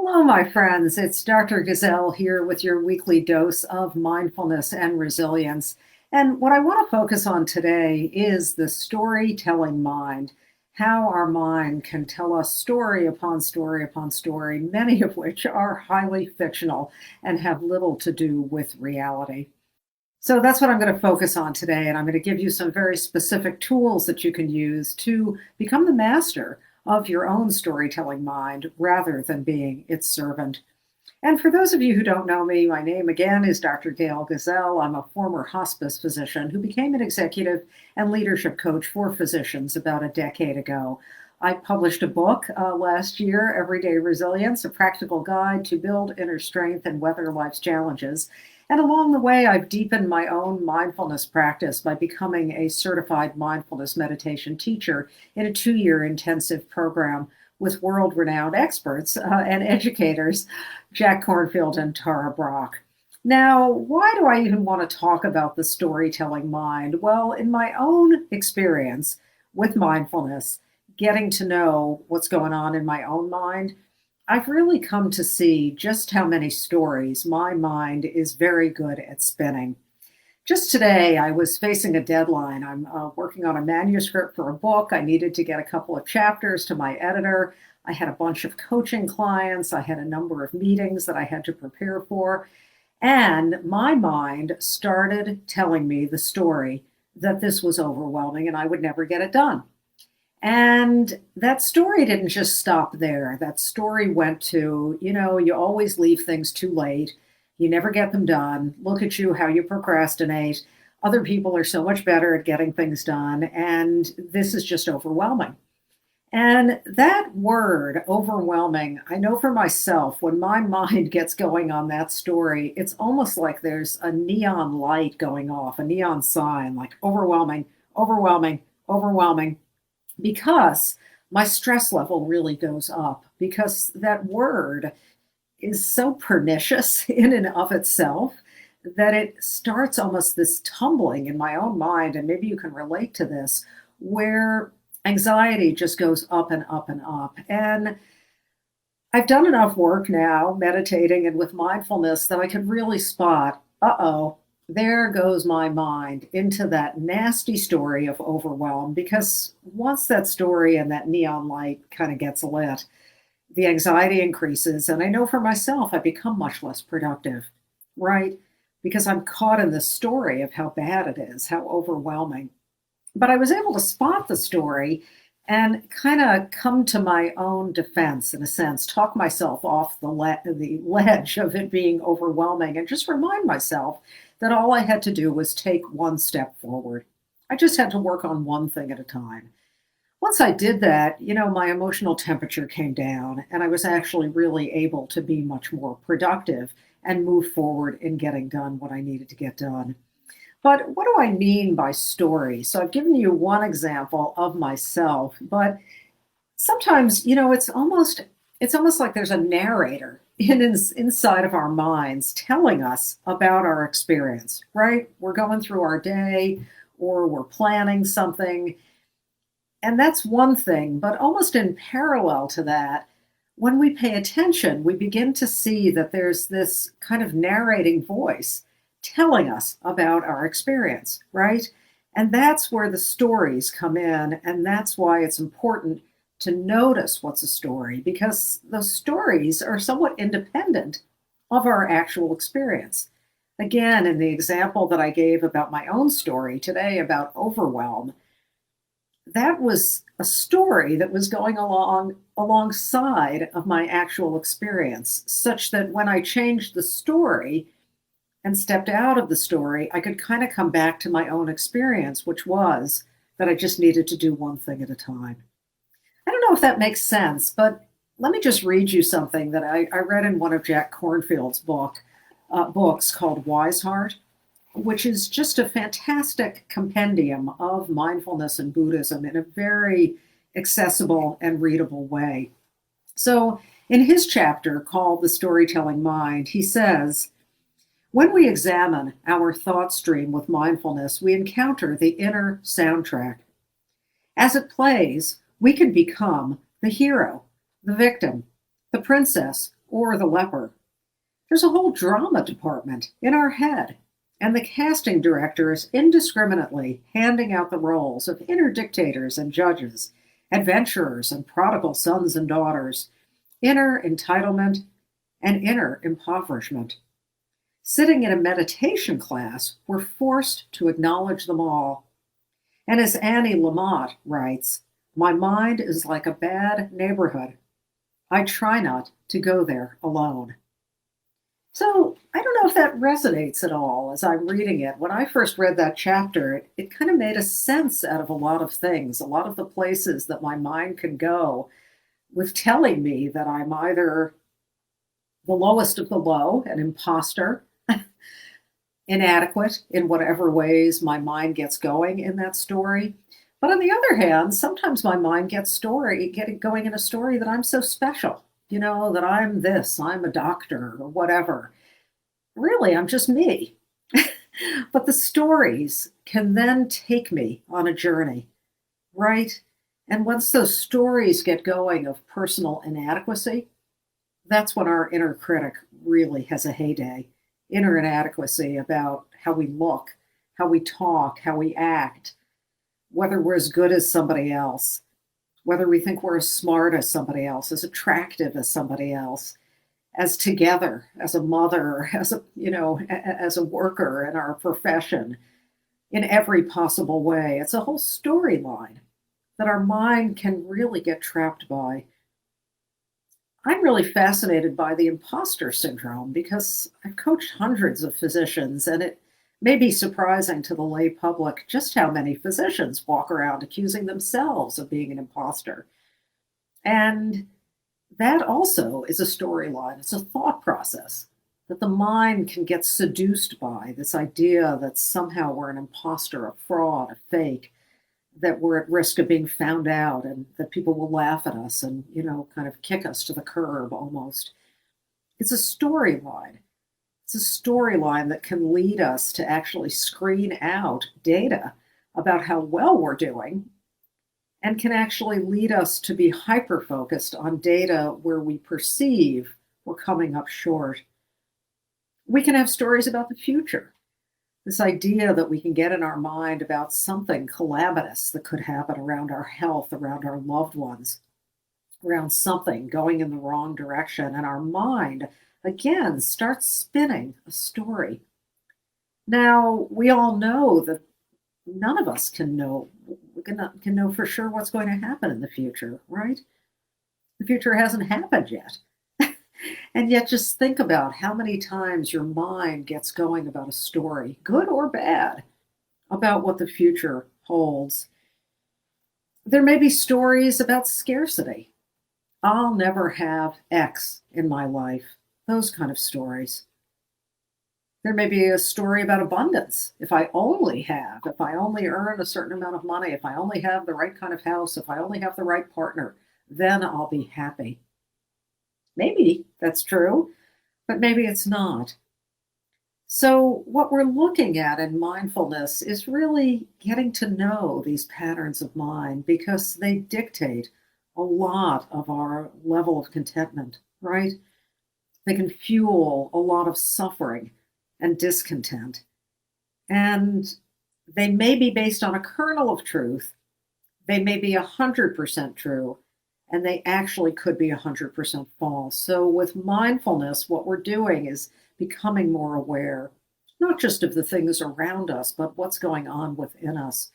Hello, my friends. It's Dr. Gazelle here with your weekly dose of mindfulness and resilience. And what I want to focus on today is the storytelling mind, how our mind can tell us story upon story upon story, many of which are highly fictional and have little to do with reality. So that's what I'm going to focus on today. And I'm going to give you some very specific tools that you can use to become the master of your own storytelling mind rather than being its servant. And for those of you who don't know me, my name again is Dr. Gail Gazelle. I'm a former hospice physician who became an executive and leadership coach for physicians about a decade ago. I published a book last year, Everyday Resilience, a practical guide to build inner strength and weather life's challenges. And along the way, I've deepened my own mindfulness practice by becoming a certified mindfulness meditation teacher in a 2-year intensive program with world-renowned experts and educators, Jack Kornfield and Tara Brach. Now, why do I even want to talk about the storytelling mind? Well, in my own experience with mindfulness, getting to know what's going on in my own mind, I've really come to see just how many stories my mind is very good at spinning. Just today, I was facing a deadline. I'm working on a manuscript for a book. I needed to get a couple of chapters to my editor. I had a bunch of coaching clients. I had a number of meetings that I had to prepare for. And my mind started telling me the story that this was overwhelming and I would never get it done. And that story didn't just stop there. That story went to, you always leave things too late. You never get them done. Look at you, how you procrastinate. Other people are so much better at getting things done. And this is just overwhelming. And that word, overwhelming, I know for myself, when my mind gets going on that story, it's almost like there's a neon light going off, a neon sign, like overwhelming, overwhelming, overwhelming, because my stress level really goes up because that word is so pernicious in and of itself that it starts almost this tumbling in my own mind. And maybe you can relate to this, where anxiety just goes up and up and up. And I've done enough work now, meditating and with mindfulness, that I could really spot, there goes my mind into that nasty story of overwhelm. Because once that story and that neon light kind of gets lit, the anxiety increases. And I know for myself, I become much less productive, right? Because I'm caught in this story of how bad it is, how overwhelming. But I was able to spot the story and kind of come to my own defense, in a sense, talk myself off the ledge of it being overwhelming and just remind myself that all I had to do was take one step forward. I just had to work on one thing at a time. Once I did that, my emotional temperature came down and I was actually really able to be much more productive and move forward in getting done what I needed to get done. But what do I mean by story? So I've given you one example of myself, but sometimes, it's almost like there's a narrator inside of our minds telling us about our experience, right? We're going through our day or we're planning something. And that's one thing, but almost in parallel to that, when we pay attention, we begin to see that there's this kind of narrating voice telling us about our experience, right? And that's where the stories come in. And that's why it's important to notice what's a story, because those stories are somewhat independent of our actual experience. Again, in the example that I gave about my own story today about overwhelm, that was a story that was going along alongside of my actual experience, such that when I changed the story and stepped out of the story, I could kind of come back to my own experience, which was that I just needed to do one thing at a time. I don't know if that makes sense, but let me just read you something that I read in one of Jack Kornfield's books called Wise Heart, which is just a fantastic compendium of mindfulness and Buddhism in a very accessible and readable way. So, in his chapter called The Storytelling Mind, he says, when we examine our thought stream with mindfulness, we encounter the inner soundtrack. As it plays, we can become the hero, the victim, the princess, or the leper. There's a whole drama department in our head, and the casting director is indiscriminately handing out the roles of inner dictators and judges, adventurers and prodigal sons and daughters, inner entitlement and inner impoverishment. Sitting in a meditation class, we're forced to acknowledge them all. And as Annie Lamott writes, my mind is like a bad neighborhood. I try not to go there alone. So I don't know if that resonates at all as I'm reading it. When I first read that chapter, it kind of made a sense out of a lot of things, a lot of the places that my mind can go with telling me that I'm either the lowest of the low, an imposter, inadequate in whatever ways my mind gets going in that story. But on the other hand, sometimes my mind gets getting going in a story that I'm so special, that I'm this, I'm a doctor or whatever. Really, I'm just me. But the stories can then take me on a journey, right? And once those stories get going of personal inadequacy, that's when our inner critic really has a heyday. Inner inadequacy about how we look, how we talk, how we act, whether we're as good as somebody else, whether we think we're as smart as somebody else, as attractive as somebody else, as together, as a mother, as a worker in our profession, in every possible way. It's a whole storyline that our mind can really get trapped by. I'm really fascinated by the imposter syndrome because I've coached hundreds of physicians, and it may be surprising to the lay public just how many physicians walk around accusing themselves of being an imposter. And that also is a storyline, it's a thought process that the mind can get seduced by, this idea that somehow we're an imposter, a fraud, a fake, that we're at risk of being found out and that people will laugh at us and, kind of kick us to the curb almost. It's a storyline. It's a storyline that can lead us to actually screen out data about how well we're doing and can actually lead us to be hyper focused on data where we perceive we're coming up short. We can have stories about the future. This idea that we can get in our mind about something calamitous that could happen around our health, around our loved ones, around something going in the wrong direction. And our mind, again, starts spinning a story. Now, we all know that none of us can know for sure what's going to happen in the future, right? The future hasn't happened yet. And yet, just think about how many times your mind gets going about a story, good or bad, about what the future holds. There may be stories about scarcity. I'll never have X in my life, those kind of stories. There may be a story about abundance. If I only earn a certain amount of money, if I only have the right kind of house, if I only have the right partner, then I'll be happy. Maybe that's true, but maybe it's not. So, what we're looking at in mindfulness is really getting to know these patterns of mind because they dictate a lot of our level of contentment, right? They can fuel a lot of suffering and discontent. And they may be based on a kernel of truth, they may be 100% true, and they actually could be 100% false. So, with mindfulness, what we're doing is becoming more aware, not just of the things around us, but what's going on within us.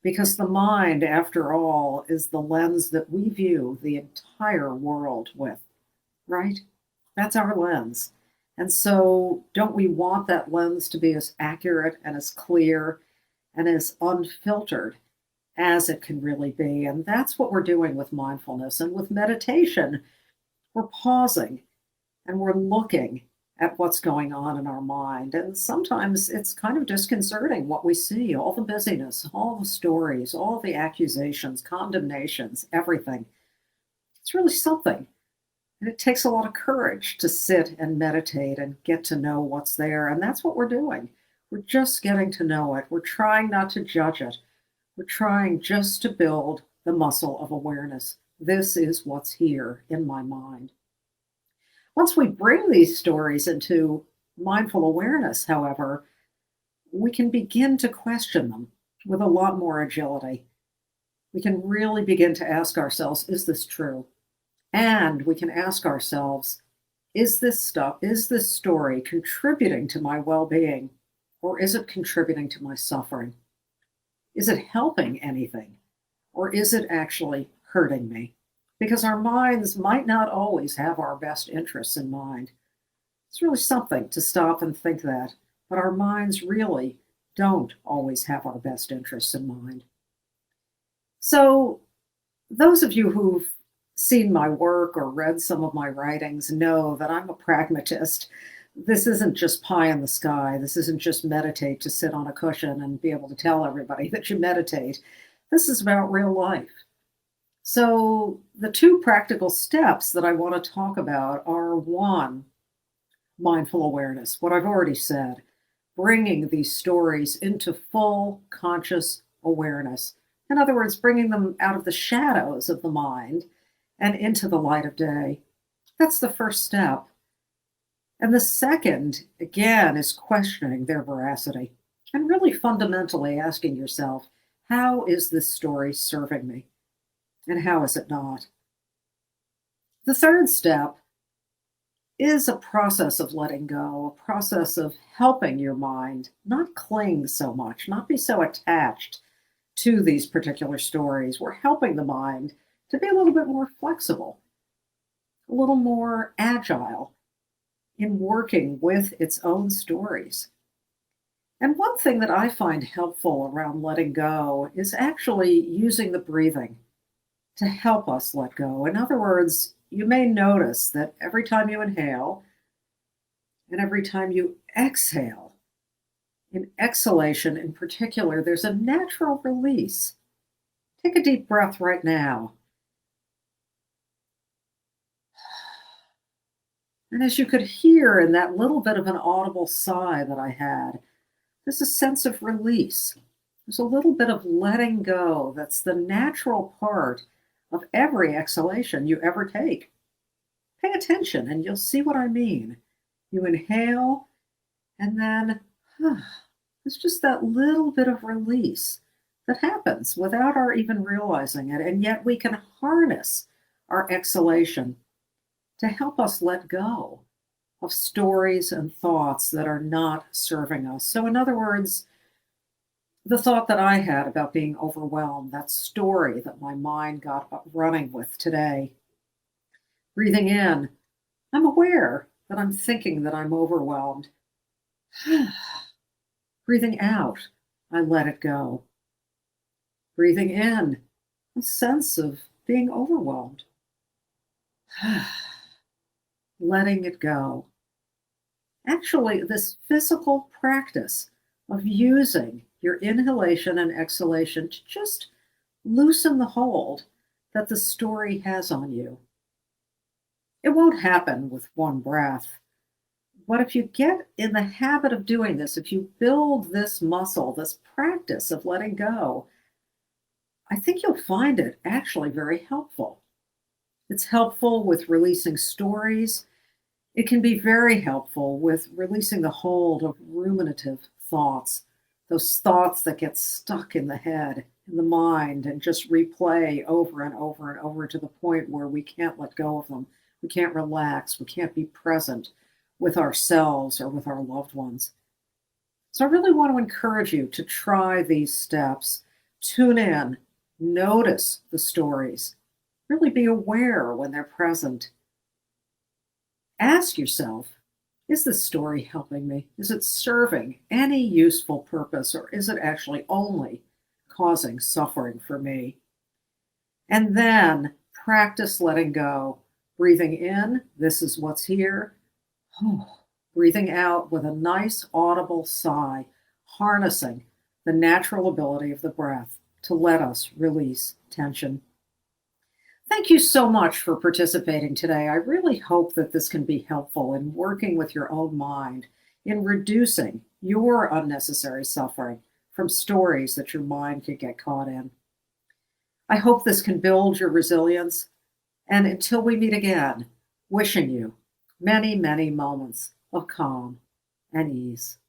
Because the mind, after all, is the lens that we view the entire world with, right? That's our lens. And so, don't we want that lens to be as accurate and as clear and as unfiltered as it can really be? And that's what we're doing with mindfulness. And with meditation, we're pausing and we're looking at what's going on in our mind. And sometimes it's kind of disconcerting what we see, all the busyness, all the stories, all the accusations, condemnations, everything. It's really something. And it takes a lot of courage to sit and meditate and get to know what's there. And that's what we're doing. We're just getting to know it. We're trying not to judge it. We're trying just to build the muscle of awareness. This is what's here in my mind. Once we bring these stories into mindful awareness, however, we can begin to question them with a lot more agility. We can really begin to ask ourselves, is this true? And we can ask ourselves, is this story contributing to my well being, or is it contributing to my suffering? Is it helping anything, or is it actually hurting me? Because our minds might not always have our best interests in mind. It's really something to stop and think that, but our minds really don't always have our best interests in mind. So, those of you who've seen my work or read some of my writings know that I'm a pragmatist. This isn't just pie in the sky. This isn't just meditate to sit on a cushion and be able to tell everybody that you meditate. This is about real life. So, the two practical steps that I want to talk about are one, mindful awareness, what I've already said, bringing these stories into full conscious awareness. In other words, bringing them out of the shadows of the mind and into the light of day. That's the first step. And the second, again, is questioning their veracity and really fundamentally asking yourself, how is this story serving me? And how is it not? The third step is a process of letting go, a process of helping your mind not cling so much, not be so attached to these particular stories. We're helping the mind to be a little bit more flexible, a little more agile in working with its own stories. And one thing that I find helpful around letting go is actually using the breathing to help us let go. In other words, you may notice that every time you inhale and every time you exhale, in exhalation in particular, there's a natural release. Take a deep breath right now. And as you could hear in that little bit of an audible sigh that I had, there's a sense of release. There's a little bit of letting go that's the natural part of every exhalation you ever take. Pay attention and you'll see what I mean. You inhale, and then it's just that little bit of release that happens without our even realizing it. And yet we can harness our exhalation to help us let go of stories and thoughts that are not serving us. So, in other words, the thought that I had about being overwhelmed, that story that my mind got running with today, breathing in, I'm aware that I'm thinking that I'm overwhelmed. Breathing out, I let it go. Breathing in, a sense of being overwhelmed. Letting it go. Actually, this physical practice of using your inhalation and exhalation to just loosen the hold that the story has on you. It won't happen with one breath. But if you get in the habit of doing this, if you build this muscle, this practice of letting go, I think you'll find it actually very helpful. It's helpful with releasing stories. It can be very helpful with releasing the hold of ruminative thoughts, those thoughts that get stuck in the head, in the mind, and just replay over and over and over to the point where we can't let go of them. We can't relax. We can't be present with ourselves or with our loved ones. So I really want to encourage you to try these steps. Tune in, notice the stories, really be aware when they're present. Ask yourself, is this story helping me? Is it serving any useful purpose, or is it actually only causing suffering for me? And then practice letting go. Breathing in, this is what's here. Breathing out with a nice audible sigh, harnessing the natural ability of the breath to let us release tension. Thank you so much for participating today. I really hope that this can be helpful in working with your own mind, in reducing your unnecessary suffering from stories that your mind could get caught in. I hope this can build your resilience. And until we meet again, wishing you many, many moments of calm and ease.